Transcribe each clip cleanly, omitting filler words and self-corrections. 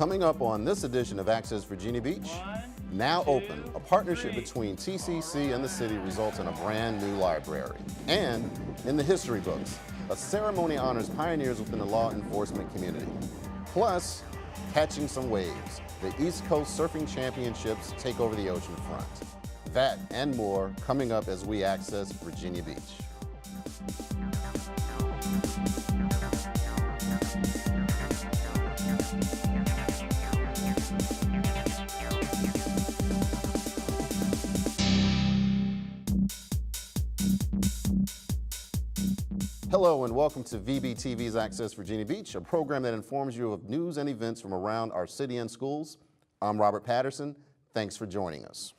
Coming up on this edition of Access Virginia Beach, now open, a partnership between TCC and the city results in a brand new library. And in the history books, a ceremony honors pioneers within the law enforcement community. Plus, catching some waves. The East Coast Surfing Championships take over the Oceanfront. That and more coming up as we access Virginia Beach. Hello and welcome to VBTV's Access Virginia Beach, a program that informs you of news and events from around our city and schools. I'm Robert Patterson. Thanks for joining us.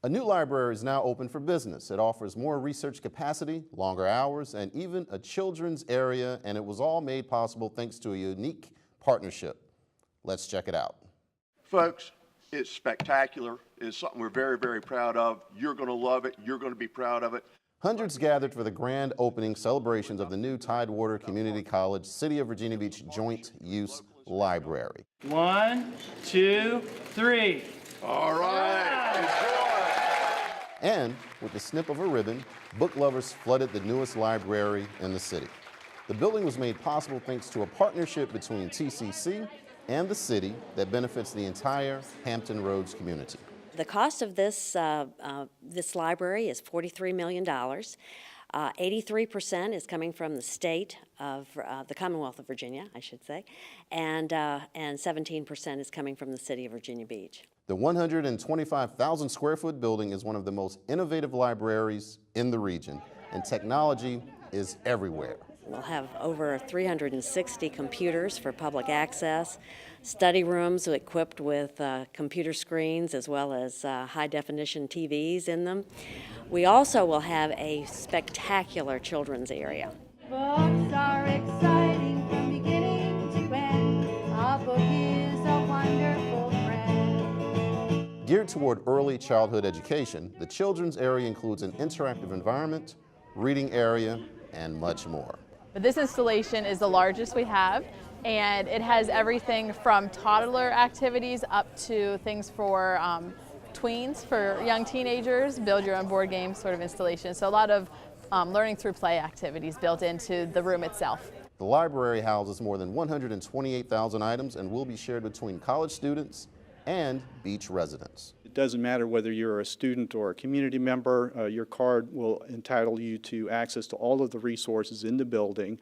A new library is now open for business. It offers more research capacity, longer hours, and even a children's area, and it was all made possible thanks to a unique partnership. Let's check it out. Folks, it's spectacular. It's something we're very, very proud of. You're going to love it. You're going to be proud of it. Hundreds gathered for the grand opening celebrations of the new Tidewater Community College City of Virginia Beach Joint Use Library. 1, 2, 3. All right. And with the snip of a ribbon, book lovers flooded the newest library in the city. The building was made possible thanks to a partnership between TCC and the city that benefits the entire Hampton Roads community. The cost of this library is $43 million. 83% is coming from the state of the Commonwealth of Virginia, I should say, and 17% is coming from the city of Virginia Beach. The 125,000 square foot building is one of the most innovative libraries in the region, and technology is everywhere. We'll have over 360 computers for public access, study rooms equipped with computer screens as well as high-definition TVs in them. We also will have a spectacular children's area. Books are exciting from beginning to end. A book is a wonderful friend. Geared toward early childhood education, the children's area includes an interactive environment, reading area, and much more. But this installation is the largest we have, and it has everything from toddler activities up to things for tweens, for young teenagers, build your own board game sort of installation. So a lot of learning through play activities built into the room itself. The library houses more than 128,000 items and will be shared between college students and beach residents. It doesn't matter whether you're a student or a community member, your card will entitle you to access to all of the resources in the building.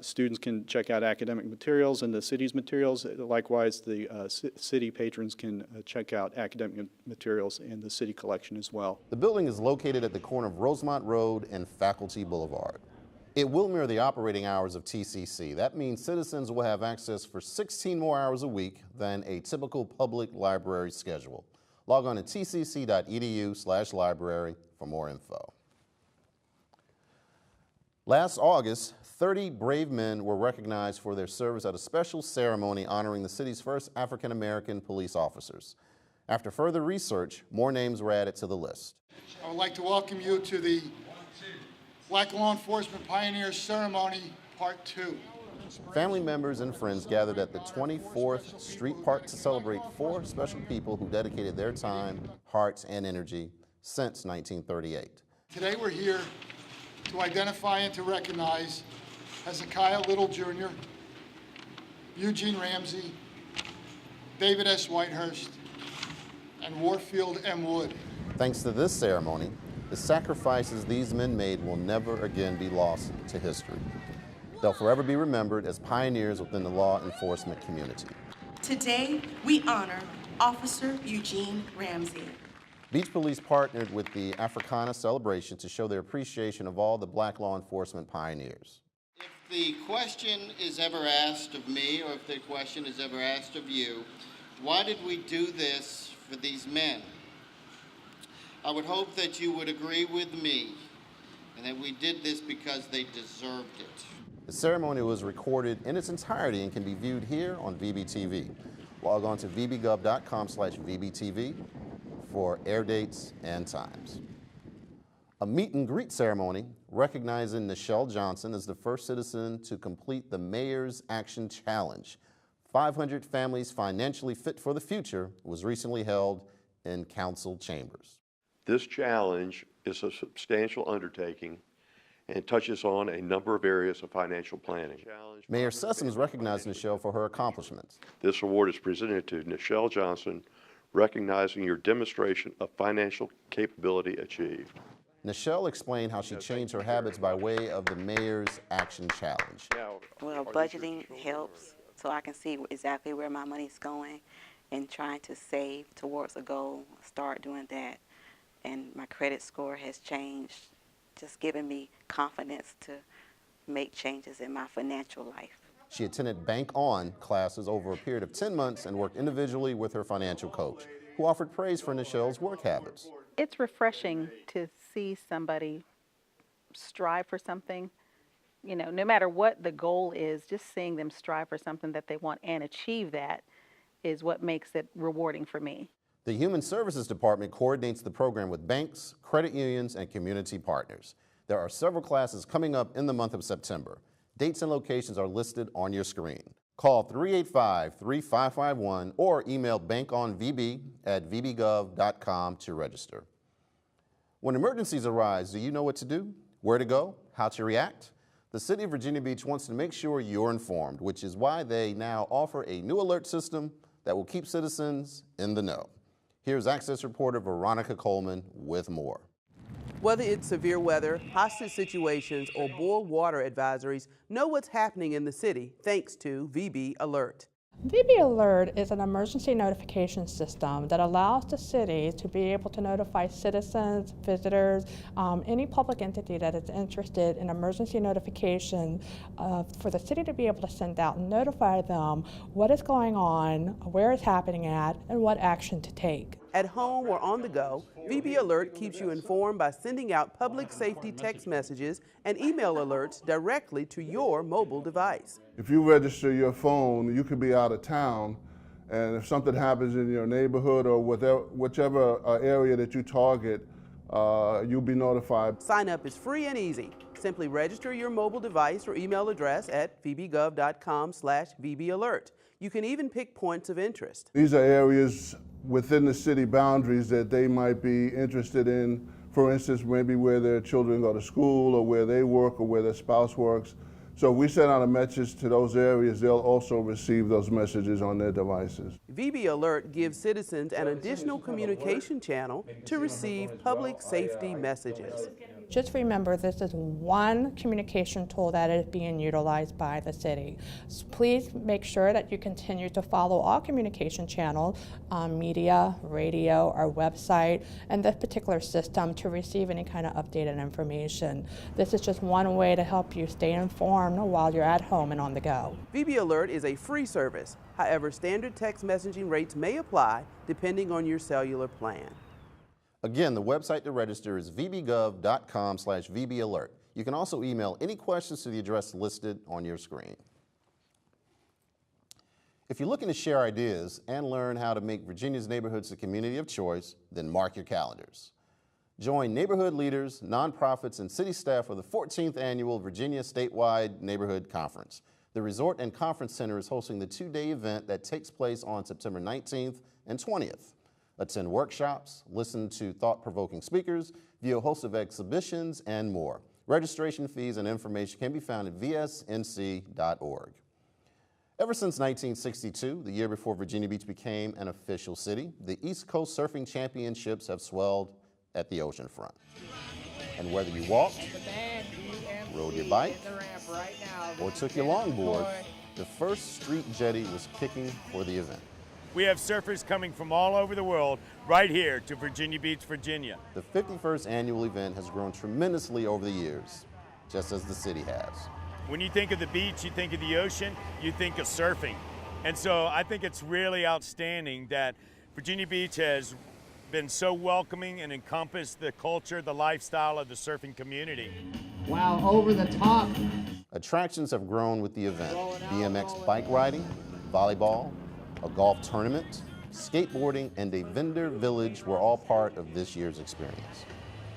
Students can check out academic materials and the city's materials. Likewise, the city patrons can check out academic materials in the city collection as well. The building is located at the corner of Rosemont Road and Faculty Boulevard. It will mirror the operating hours of TCC. That means citizens will have access for 16 more hours a week than a typical public library schedule. Log on to tcc.edu/library for more info. Last August, 30 brave men were recognized for their service at a special ceremony honoring the city's first African-American police officers. After further research, more names were added to the list. I would like to welcome you to the Black Law Enforcement Pioneers Ceremony, Part 2. Family members and friends gathered at the 24th Street Park to celebrate 4 special people who dedicated their time, hearts, and energy since 1938. Today we're here to identify and to recognize Hezekiah Little Jr., Eugene Ramsey, David S. Whitehurst, and Warfield M. Wood. Thanks to this ceremony, the sacrifices these men made will never again be lost to history. They'll forever be remembered as pioneers within the law enforcement community. Today, we honor Officer Eugene Ramsey. Beach Police partnered with the Africana celebration to show their appreciation of all the Black law enforcement pioneers. If the question is ever asked of me, or if the question is ever asked of you, why did we do this for these men? I would hope that you would agree with me and that we did this because they deserved it. The ceremony was recorded in its entirety and can be viewed here on VBTV. Log on to vbgov.com/VBTV for air dates and times. A meet and greet ceremony recognizing Nichelle Johnson as the first citizen to complete the Mayor's Action Challenge. 500 Families Financially Fit for the Future was recently held in council chambers. This challenge is a substantial undertaking and touches on a number of areas of financial planning. Mayor Sessoms recognized Nichelle for her accomplishments. This award is presented to Nichelle Johnson, recognizing your demonstration of financial capability achieved. Nichelle explained how she changed her habits by way of the Mayor's Action Challenge. Well, budgeting helps so I can see exactly where my money's going and trying to save towards a goal, start doing that. And my credit score has changed, just giving me confidence to make changes in my financial life. She attended Bank On classes over a period of 10 months and worked individually with her financial coach, who offered praise for Nichelle's work habits. It's refreshing to see somebody strive for something. You know, no matter what the goal is, just seeing them strive for something that they want and achieve that is what makes it rewarding for me. The Human Services Department coordinates the program with banks, credit unions, and community partners. There are several classes coming up in the month of September. Dates and locations are listed on your screen. Call 385-3551 or email bankonvb@vbgov.com to register. When emergencies arise, do you know what to do, where to go, how to react? The City of Virginia Beach wants to make sure you're informed, which is why they now offer a new alert system that will keep citizens in the know. Here's Access reporter Veronica Coleman with more. Whether it's severe weather, hostage situations, or boil water advisories, know what's happening in the city thanks to VBAlert. VBAlert is an emergency notification system that allows the city to be able to notify citizens, visitors, any public entity that is interested in emergency notification for the city to be able to send out and notify them what is going on, where it's happening at, and what action to take. At home or on the go, VBAlert keeps you informed by sending out public safety text messages and email alerts directly to your mobile device. If you register your phone, you could be out of town, and if something happens in your neighborhood or whichever area that you target, you'll be notified. Sign up is free and easy. Simply register your mobile device or email address at vbgov.com/VBAlert. You can even pick points of interest. These are areas within the city boundaries that they might be interested in. For instance, maybe where their children go to school or where they work or where their spouse works. So if we send out a message to those areas, they'll also receive those messages on their devices. VBAlert gives citizens an additional communication channel to receive public safety messages. Just remember, this is one communication tool that is being utilized by the city. So please make sure that you continue to follow all communication channels, media, radio, our website, and this particular system to receive any kind of updated information. This is just one way to help you stay informed while you're at home and on the go. VBAlert is a free service. However, standard text messaging rates may apply depending on your cellular plan. Again, the website to register is vbgov.com/VBAlert. You can also email any questions to the address listed on your screen. If you're looking to share ideas and learn how to make Virginia's neighborhoods a community of choice, then mark your calendars. Join neighborhood leaders, nonprofits, and city staff for the 14th annual Virginia Statewide Neighborhood Conference. The Resort and Conference Center is hosting the two-day event that takes place on September 19th and 20th. Attend workshops, listen to thought-provoking speakers, view a host of exhibitions, and more. Registration fees and information can be found at vsnc.org. Ever since 1962, the year before Virginia Beach became an official city, the East Coast Surfing Championships have swelled at the Oceanfront. And whether you walked, rode your bike, or took your longboard, the first street jetty was kicking for the event. We have surfers coming from all over the world right here to Virginia Beach, Virginia. The 51st annual event has grown tremendously over the years, just as the city has. When you think of the beach, you think of the ocean, you think of surfing. And so I think it's really outstanding that Virginia Beach has been so welcoming and encompassed the culture, the lifestyle of the surfing community. Wow, over the top. Attractions have grown with the event. BMX bike riding, volleyball, a golf tournament, skateboarding, and a vendor village were all part of this year's experience.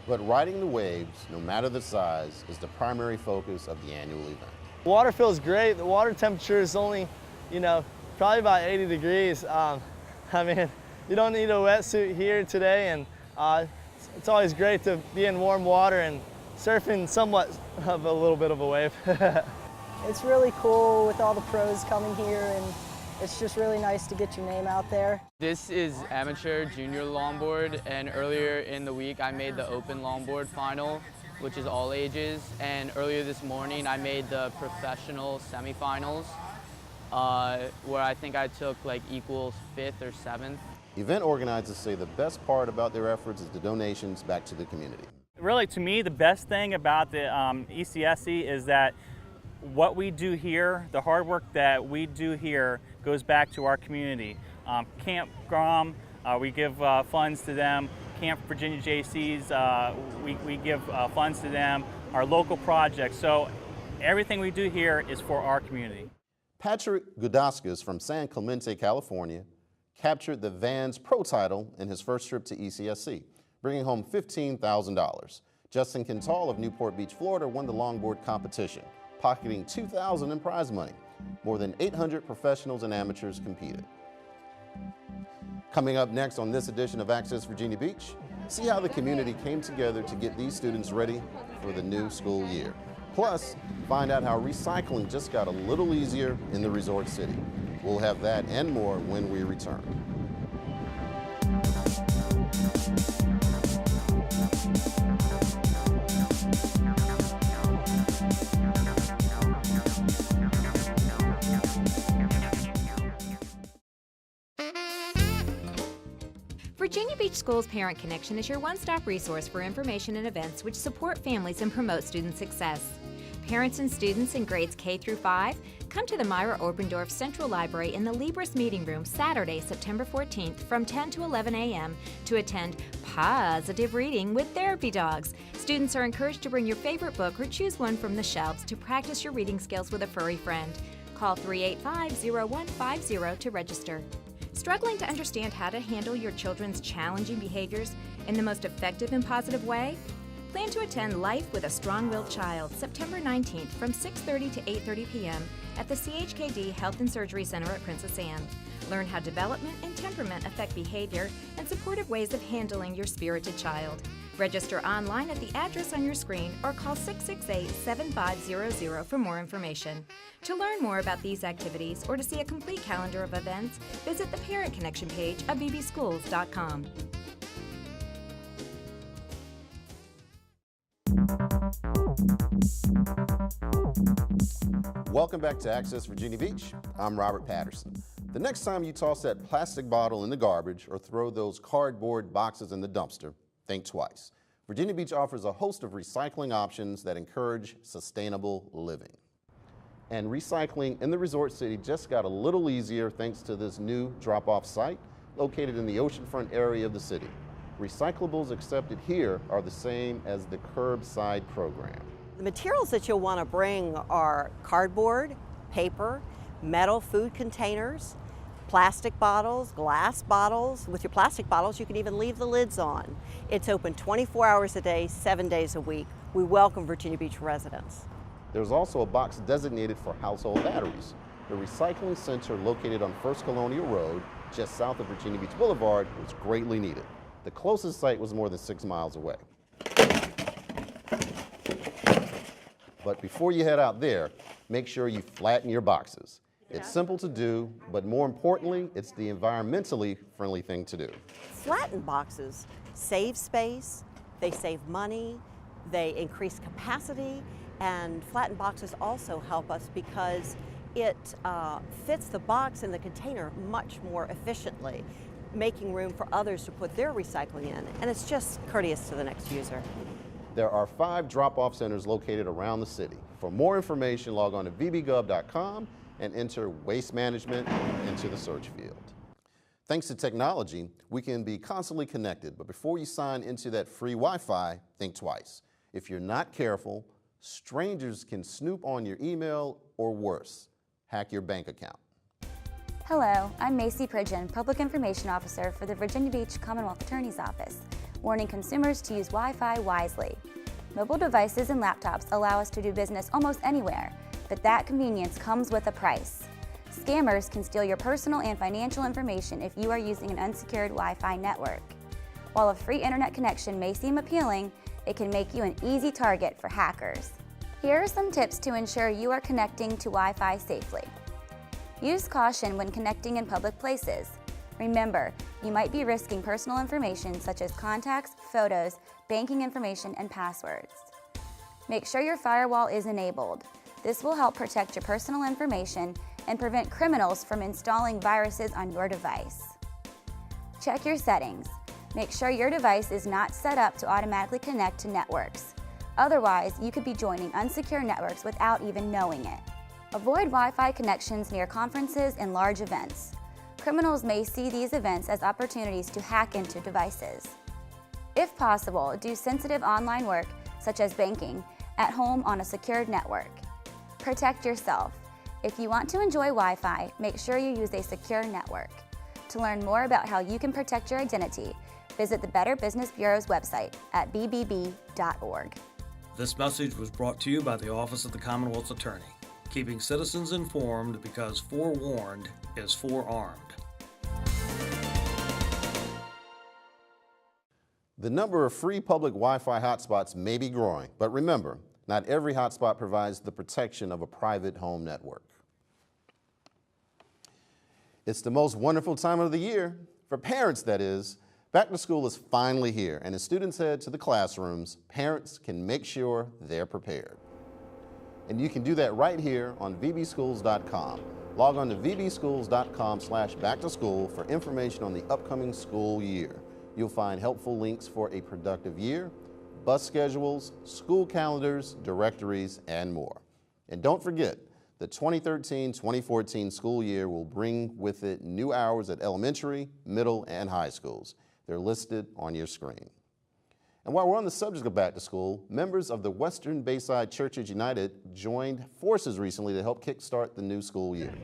But riding the waves, no matter the size, is the primary focus of the annual event. The water feels great. The water temperature is only, Probably about 80 degrees. I mean, you don't need a wetsuit here today, and it's always great to be in warm water and surfing somewhat of a little bit of a wave. It's really cool with all the pros coming here, and it's just really nice to get your name out there. This is amateur junior longboard, and earlier in the week I made the open longboard final, which is all ages, and earlier this morning I made the professional semifinals, where I think I took like equals 5th or 7th. Event organizers say the best part about their efforts is the donations back to the community. Really, to me, the best thing about the ECSC is that what we do here, the hard work that we do here, goes back to our community. Camp Grom, we give funds to them. Camp Virginia JCs, we give funds to them. Our local projects. So everything we do here is for our community. Patrick Gudaskas from San Clemente, California, captured the Vans Pro title in his first trip to ECSC, bringing home $15,000. Justin Quintal of Newport Beach, Florida, won the longboard competition, pocketing $2,000 in prize money. More than 800 professionals and amateurs competed. Coming up next on this edition of Access Virginia Beach, see how the community came together to get these students ready for the new school year. Plus, find out how recycling just got a little easier in the resort city. We'll have that and more when we return. Virginia Beach Schools Parent Connection is your one-stop resource for information and events which support families and promote student success. Parents and students in grades K through 5, come to the Myra Obendorf Central Library in the Libris Meeting Room Saturday, September 14th from 10 to 11 a.m. to attend Positive Reading with Therapy Dogs. Students are encouraged to bring your favorite book or choose one from the shelves to practice your reading skills with a furry friend. Call 385-0150 to register. Struggling to understand how to handle your children's challenging behaviors in the most effective and positive way? Plan to attend Life with a Strong-Willed Child, September 19th from 6:30 to 8:30 p.m. at the CHKD Health and Surgery Center at Princess Anne. Learn how development and temperament affect behavior and supportive ways of handling your spirited child. Register online at the address on your screen or call 668-7500 for more information. To learn more about these activities or to see a complete calendar of events, visit the Parent Connection page of bbschools.com. Welcome back to Access Virginia Beach. I'm Robert Patterson. The next time you toss that plastic bottle in the garbage or throw those cardboard boxes in the dumpster, think twice. Virginia Beach offers a host of recycling options that encourage sustainable living. And recycling in the resort city just got a little easier thanks to this new drop-off site located in the Oceanfront area of the city. Recyclables accepted here are the same as the curbside program. The materials that you'll want to bring are cardboard, paper, metal food containers, plastic bottles, glass bottles. With your plastic bottles, you can even leave the lids on. It's open 24 hours a day, 7 days a week. We welcome Virginia Beach residents. There's also a box designated for household batteries. The recycling center located on First Colonial Road, just south of Virginia Beach Boulevard, was greatly needed. The closest site was more than 6 miles away. But before you head out there, make sure you flatten your boxes. It's simple to do, but more importantly, it's the environmentally friendly thing to do. Flattened boxes save space, they save money, they increase capacity, and flattened boxes also help us because it fits the box in the container much more efficiently, making room for others to put their recycling in, and it's just courteous to the next user. There are 5 drop-off centers located around the city. For more information, log on to vbgov.com and enter waste management into the search field. Thanks to technology, we can be constantly connected, but before you sign into that free Wi-Fi, think twice. If you're not careful, strangers can snoop on your email or worse, hack your bank account. Hello, I'm Macy Pridgeon, Public Information Officer for the Virginia Beach Commonwealth Attorney's Office, warning consumers to use Wi-Fi wisely. Mobile devices and laptops allow us to do business almost anywhere, but that convenience comes with a price. Scammers can steal your personal and financial information if you are using an unsecured Wi-Fi network. While a free internet connection may seem appealing, it can make you an easy target for hackers. Here are some tips to ensure you are connecting to Wi-Fi safely. Use caution when connecting in public places. Remember, you might be risking personal information such as contacts, photos, banking information, and passwords. Make sure your firewall is enabled. This will help protect your personal information and prevent criminals from installing viruses on your device. Check your settings. Make sure your device is not set up to automatically connect to networks. Otherwise, you could be joining unsecure networks without even knowing it. Avoid Wi-Fi connections near conferences and large events. Criminals may see these events as opportunities to hack into devices. If possible, do sensitive online work, such as banking, at home on a secured network. Protect yourself. If you want to enjoy Wi-Fi, make sure you use a secure network. To learn more about how you can protect your identity, visit the Better Business Bureau's website at bbb.org. This message was brought to you by the Office of the Commonwealth's Attorney, keeping citizens informed because forewarned is forearmed. The number of free public Wi-Fi hotspots may be growing, but remember, not every hotspot provides the protection of a private home network. It's the most wonderful time of the year, for parents that is. Back to school is finally here, and as students head to the classrooms, parents can make sure they're prepared. And you can do that right here on VBschools.com. Log on to VBschools.com/backtoschool for information on the upcoming school year. You'll find helpful links for a productive year, bus schedules, school calendars, directories, and more. And don't forget, the 2013-2014 school year will bring with it new hours at elementary, middle, and high schools. They're listed on your screen. And while we're on the subject of back to school, members of the Western Bayside Churches United joined forces recently to help kickstart the new school year.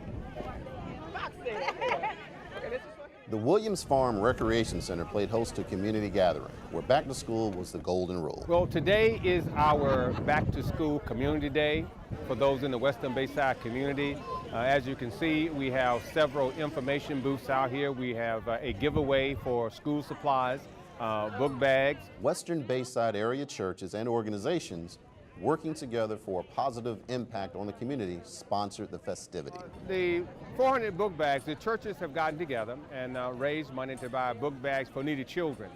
The Williams Farm Recreation Center played host to a community gathering, where back to school was the golden rule. Well, today is our back to school community day for those in the Western Bayside community. As you can see, we have several information booths out here. We have a giveaway for school supplies, book bags. Western Bayside area churches and organizations working together for a positive impact on the community sponsored the festivity. The 400 book bags, the churches have gotten together and raised money to buy book bags for needy children.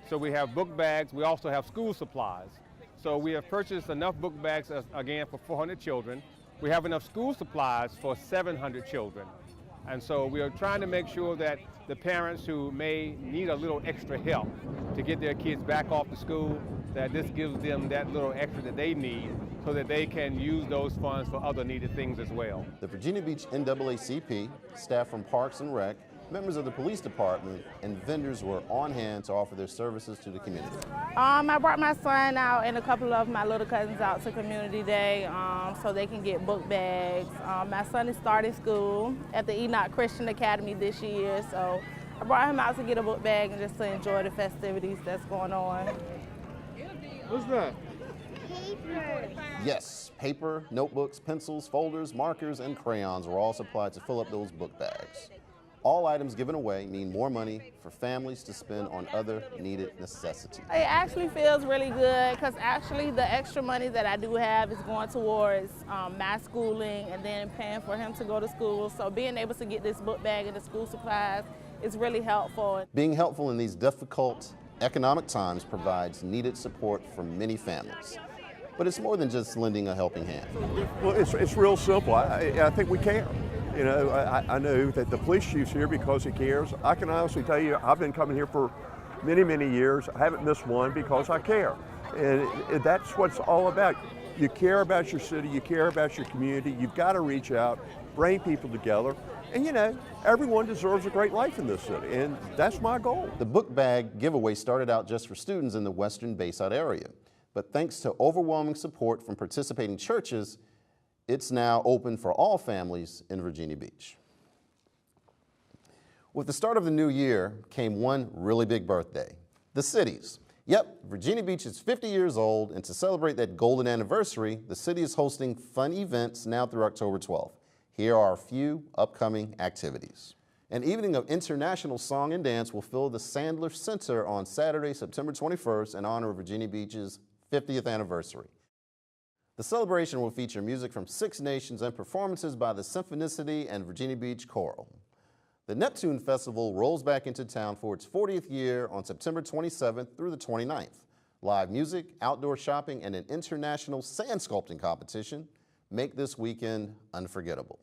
So we have book bags, we also have school supplies. So we have purchased enough book bags, again, for 400 children. We have enough school supplies for 700 children. And so we are trying to make sure that the parents who may need a little extra help to get their kids back off to school, that this gives them that little extra that they need so that they can use those funds for other needed things as well. The Virginia Beach NAACP, staff from Parks and Rec, members of the police department, and vendors were on hand to offer their services to the community. I brought my son out and a couple of my little cousins out to Community Day so they can get book bags. My son is starting school at the Enoch Christian Academy this year, so I brought him out to get a book bag and just to enjoy the festivities that's going on. What's that? Yes, paper, notebooks, pencils, folders, markers, and crayons were all supplied to fill up those book bags. All items given away mean more money for families to spend on other needed necessities. It actually feels really good because actually the extra money that I do have is going towards my schooling and then paying for him to go to school. So being able to get this book bag and the school supplies is really helpful. Being helpful in these difficult economic times provides needed support for many families. But it's more than just lending a helping hand. Well, it's real simple. I think we care. You know, I know that the police chief's here because he cares. I can honestly tell you, I've been coming here for many, many years. I haven't missed one because I care. And that's what it's all about. You care about your city, you care about your community. You've got to reach out, bring people together. And you know, everyone deserves a great life in this city, and that's my goal. The book bag giveaway started out just for students in the Western Bayside area. But thanks to overwhelming support from participating churches, it's now open for all families in Virginia Beach. With the start of the new year came one really big birthday, the city's. Yep, Virginia Beach is 50 years old, and to celebrate that golden anniversary, the city is hosting fun events now through October 12th. Here are a few upcoming activities. An evening of international song and dance will fill the Sandler Center on Saturday, September 21st in honor of Virginia Beach's 50th anniversary. The celebration will feature music from 6 nations and performances by the Symphonicity and Virginia Beach Choral. The Neptune Festival rolls back into town for its 40th year on September 27th through the 29th. Live music, outdoor shopping, and an international sand sculpting competition make this weekend unforgettable.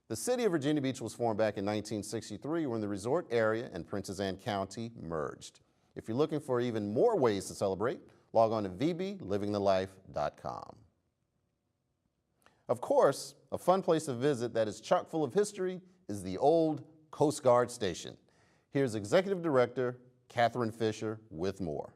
The city of Virginia Beach was formed back in 1963 when the resort area and Princess Anne County merged. If you're looking for even more ways to celebrate, log on to VBLivingTheLife.com. Of course, a fun place to visit that is chock full of history is the old Coast Guard Station. Here's Executive Director Catherine Fisher with more.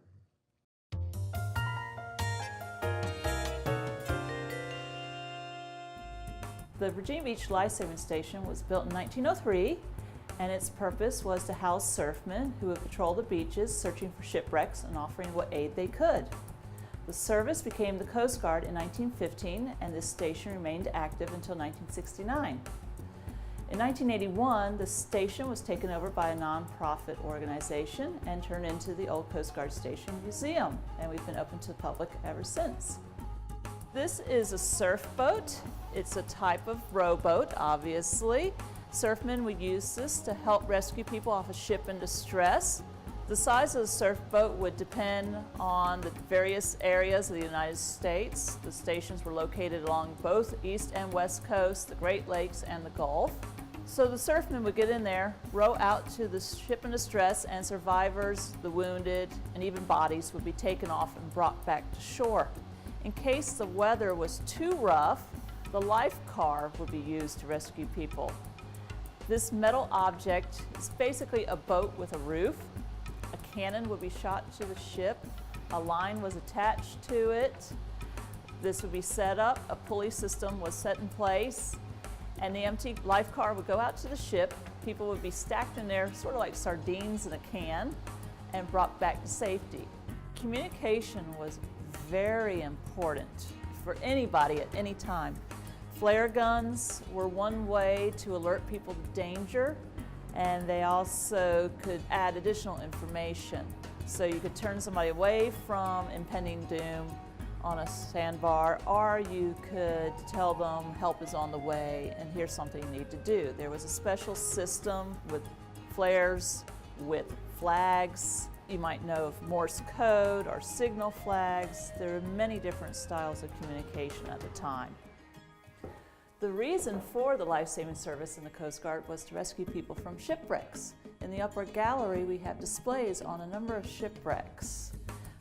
The Virginia Beach Life-Saving Station was built in 1903, and its purpose was to house surfmen who would patrol the beaches searching for shipwrecks and offering what aid they could. The service became the Coast Guard in 1915, and this station remained active until 1969. In 1981, the station was taken over by a nonprofit organization and turned into the old Coast Guard Station Museum, and we've been open to the public ever since. This is a surf boat. It's a type of rowboat, obviously. Surfmen would use this to help rescue people off a ship in distress. The size of the surf boat would depend on the various areas of the United States. The stations were located along both East and West Coasts, the Great Lakes and the Gulf. So the surfmen would get in there, row out to the ship in distress, and survivors, the wounded, and even bodies would be taken off and brought back to shore. In case the weather was too rough, the life car would be used to rescue people. This metal object is basically a boat with a roof. A cannon would be shot to the ship. A line was attached to it. This would be set up. A pulley system was set in place. And the empty life car would go out to the ship. People would be stacked in there, sort of like sardines in a can, and brought back to safety. Communication was very important for anybody at any time. Flare guns were one way to alert people to danger, and they also could add additional information. So you could turn somebody away from impending doom on a sandbar, or you could tell them help is on the way and here's something you need to do. There was a special system with flares, with flags. You might know of Morse code or signal flags. There are many different styles of communication at the time. The reason for the life-saving service in the Coast Guard was to rescue people from shipwrecks. In the upper gallery, we have displays on a number of shipwrecks,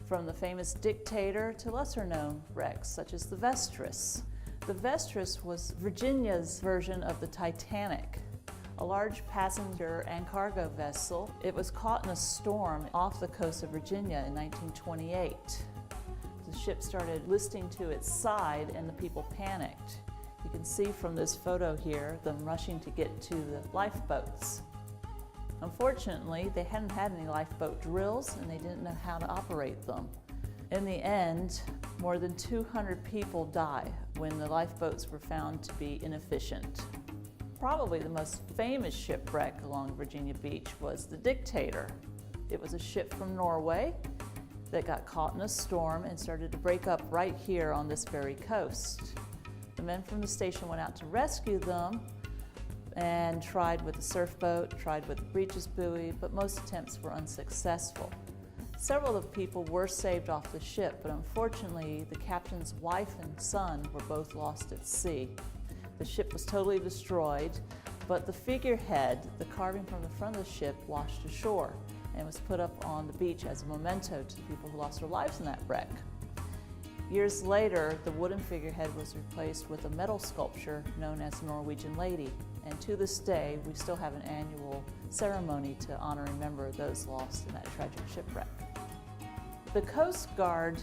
from the famous Dictator to lesser-known wrecks, such as the Vestris. The Vestris was Virginia's version of the Titanic, a large passenger and cargo vessel. It was caught in a storm off the coast of Virginia in 1928. The ship started listing to its side, and the people panicked. You can see from this photo here them rushing to get to the lifeboats. Unfortunately, they hadn't had any lifeboat drills and they didn't know how to operate them. In the end, more than 200 people died when the lifeboats were found to be inefficient. Probably the most famous shipwreck along Virginia Beach was the Dictator. It was a ship from Norway that got caught in a storm and started to break up right here on this very coast. The men from the station went out to rescue them and tried with the surf boat, tried with the breeches buoy, but most attempts were unsuccessful. Several of the people were saved off the ship, but unfortunately the captain's wife and son were both lost at sea. The ship was totally destroyed, but the figurehead, the carving from the front of the ship, washed ashore and was put up on the beach as a memento to the people who lost their lives in that wreck. Years later, the wooden figurehead was replaced with a metal sculpture known as the Norwegian Lady, and to this day, we still have an annual ceremony to honor and remember those lost in that tragic shipwreck. The Coast Guard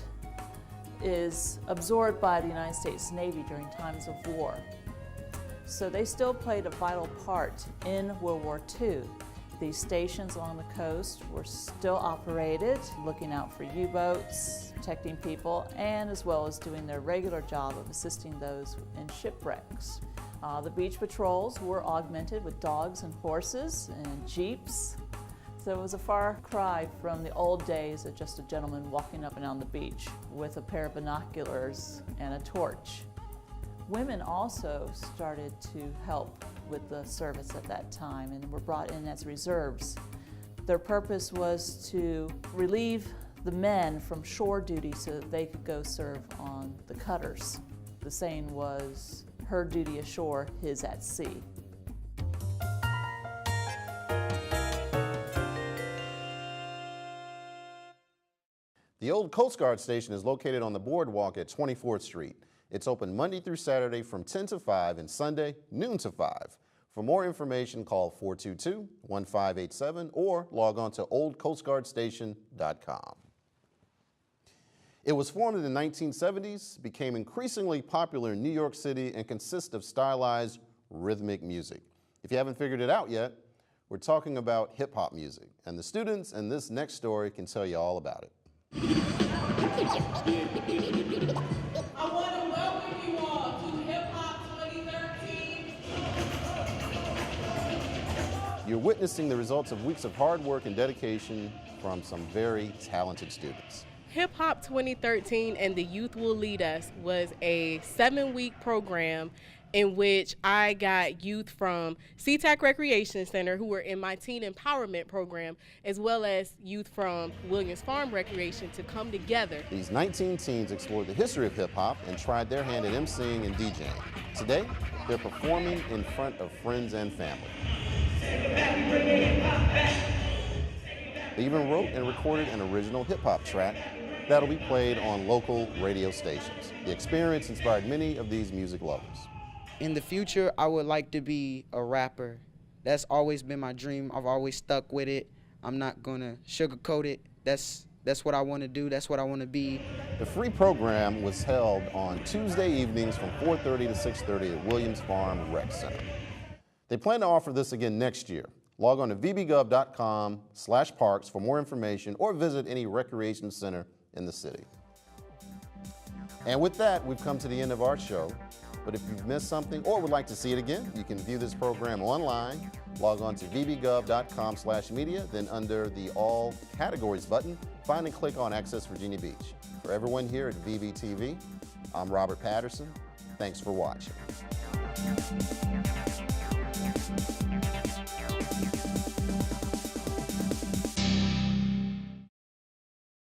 is absorbed by the United States Navy during times of war, so they still played a vital part in World War II. These stations along the coast were still operated, looking out for U-boats, protecting people, and as well as doing their regular job of assisting those in shipwrecks. The beach patrols were augmented with dogs and horses and jeeps. So it was a far cry from the old days of just a gentleman walking up and down the beach with a pair of binoculars and a torch. Women also started to help with the service at that time and were brought in as reserves. Their purpose was to relieve the men from shore duty so that they could go serve on the cutters. The saying was, her duty ashore, his at sea. The old Coast Guard station is located on the boardwalk at 24th Street. It's open Monday through Saturday from 10 to 5 and Sunday noon to 5. For more information, call 422-1587 or log on to oldcoastguardstation.com. It was formed in the 1970s, became increasingly popular in New York City, and consists of stylized rhythmic music. If you haven't figured it out yet, we're talking about hip-hop music, and the students in this next story can tell you all about it. I want to welcome you all to Hip Hop 2013. You're witnessing the results of weeks of hard work and dedication from some very talented students. Hip Hop 2013 and The Youth Will Lead Us was a 7-week program in which I got youth from SeaTac Recreation Center who were in my teen empowerment program, as well as youth from Williams Farm Recreation to come together. These 19 teens explored the history of hip hop and tried their hand at emceeing and DJing. Today, they're performing in front of friends and family. They even wrote and recorded an original hip hop track that'll be played on local radio stations. The experience inspired many of these music lovers. In the future, I would like to be a rapper. That's always been my dream. I've always stuck with it. I'm not gonna sugarcoat it. That's what I want to do. That's what I want to be. The free program was held on Tuesday evenings from 4:30 to 6:30 at Williams Farm Rec Center. They plan to offer this again next year. Log on to vbgov.com/parks for more information or visit any recreation center in the city. And with that, we've come to the end of our show. But if you've missed something or would like to see it again, you can view this program online. Log on to vbgov.com/media, then under the All Categories button, find and click on Access Virginia Beach. For everyone here at VBTV, I'm Robert Patterson. Thanks for watching.